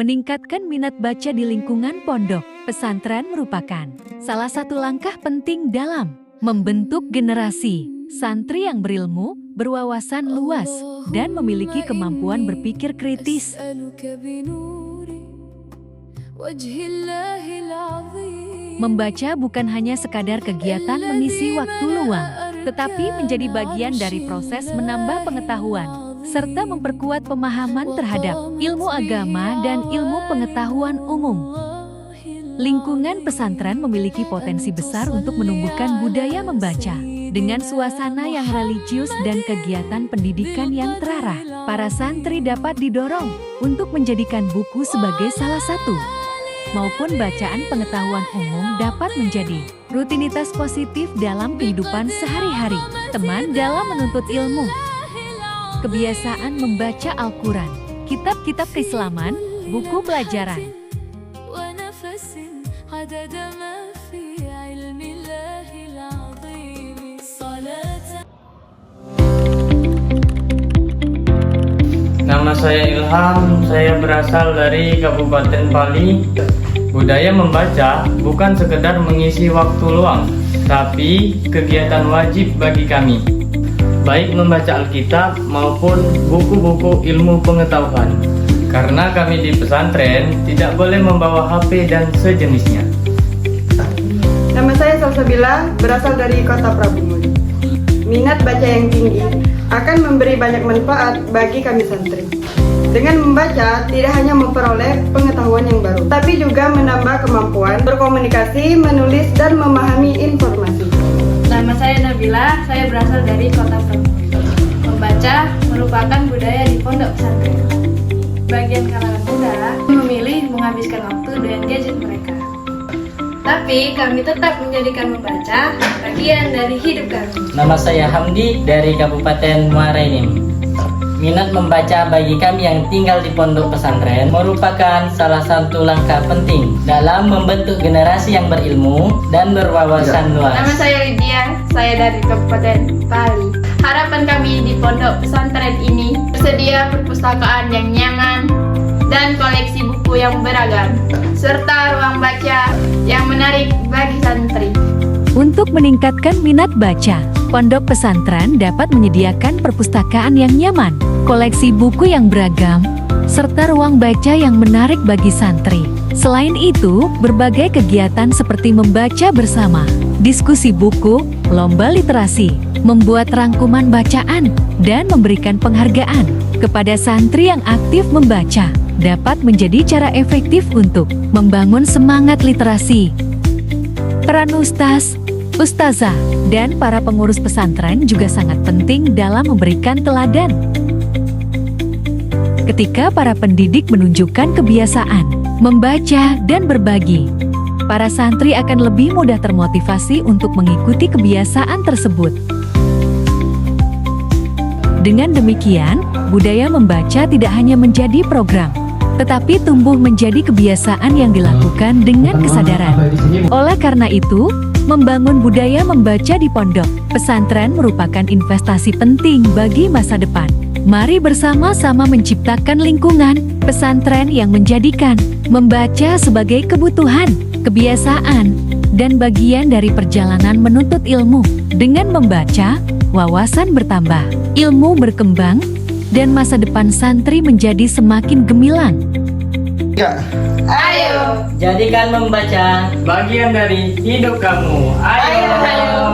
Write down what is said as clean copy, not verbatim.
Meningkatkan minat baca di lingkungan pondok pesantren merupakan salah satu langkah penting dalam membentuk generasi santri yang berilmu, berwawasan luas, dan memiliki kemampuan berpikir kritis. Membaca bukan hanya sekadar kegiatan mengisi waktu luang, tetapi menjadi bagian dari proses menambah pengetahuan, serta memperkuat pemahaman terhadap ilmu agama dan ilmu pengetahuan umum. Lingkungan pesantren memiliki potensi besar untuk menumbuhkan budaya membaca. Dengan suasana yang religius dan kegiatan pendidikan yang terarah, para santri dapat didorong untuk menjadikan buku sebagai salah satu maupun bacaan pengetahuan umum dapat menjadi rutinitas positif dalam kehidupan sehari-hari. Teman dalam menuntut ilmu. Kebiasaan membaca Al-Quran, kitab-kitab keislaman, buku pelajaran. Nama saya Ilham, saya berasal dari Kabupaten Pali. Budaya membaca bukan sekedar mengisi waktu luang, tapi kegiatan wajib bagi kami. Baik membaca Alkitab maupun buku-buku ilmu pengetahuan. Karena kami di pesantren tidak boleh membawa HP dan sejenisnya. Nama saya Salsabila, berasal dari Kota Prabu. Minat baca yang tinggi akan memberi banyak manfaat bagi kami santri. Dengan membaca, tidak hanya memperoleh pengetahuan yang baru, tapi juga menambah kemampuan berkomunikasi, menulis, dan memahami informasi. Nama saya Nabila, saya berasal dari Kota Prabu. Membaca merupakan budaya di pondok pesantren. Bagian kalangan muda memilih menghabiskan waktu dengan gadget mereka. Tapi kami tetap menjadikan membaca bagian dari hidup kami. Nama saya Hamdi dari Kabupaten Muara Enim. Minat membaca bagi kami yang tinggal di pondok pesantren merupakan salah satu langkah penting dalam membentuk generasi yang berilmu dan berwawasan luas. Nama saya Lydia, saya dari Kabupaten Pali. Harapan kami di pondok pesantren ini tersedia perpustakaan yang nyaman dan koleksi buku yang beragam, serta ruang baca yang menarik bagi santri. Untuk meningkatkan minat baca, pondok pesantren dapat menyediakan perpustakaan yang nyaman, koleksi buku yang beragam, serta ruang baca yang menarik bagi santri. Selain itu, berbagai kegiatan seperti membaca bersama, diskusi buku, lomba literasi, membuat rangkuman bacaan, dan memberikan penghargaan kepada santri yang aktif membaca dapat menjadi cara efektif untuk membangun semangat literasi. Peran ustaz, ustazah, dan para pengurus pesantren juga sangat penting dalam memberikan teladan. Ketika para pendidik menunjukkan kebiasaan membaca dan berbagi, para santri akan lebih mudah termotivasi untuk mengikuti kebiasaan tersebut. Dengan demikian, budaya membaca tidak hanya menjadi program, tetapi tumbuh menjadi kebiasaan yang dilakukan dengan kesadaran. Oleh karena itu, membangun budaya membaca di pondok pesantren merupakan investasi penting bagi masa depan. Mari bersama-sama menciptakan lingkungan pesantren yang menjadikan membaca sebagai kebutuhan, kebiasaan, dan bagian dari perjalanan menuntut ilmu. Dengan membaca, wawasan bertambah, ilmu berkembang, dan masa depan santri menjadi semakin gemilang. Ayo, Jadikan membaca Bagian dari hidup kamu. Ayo. ayo.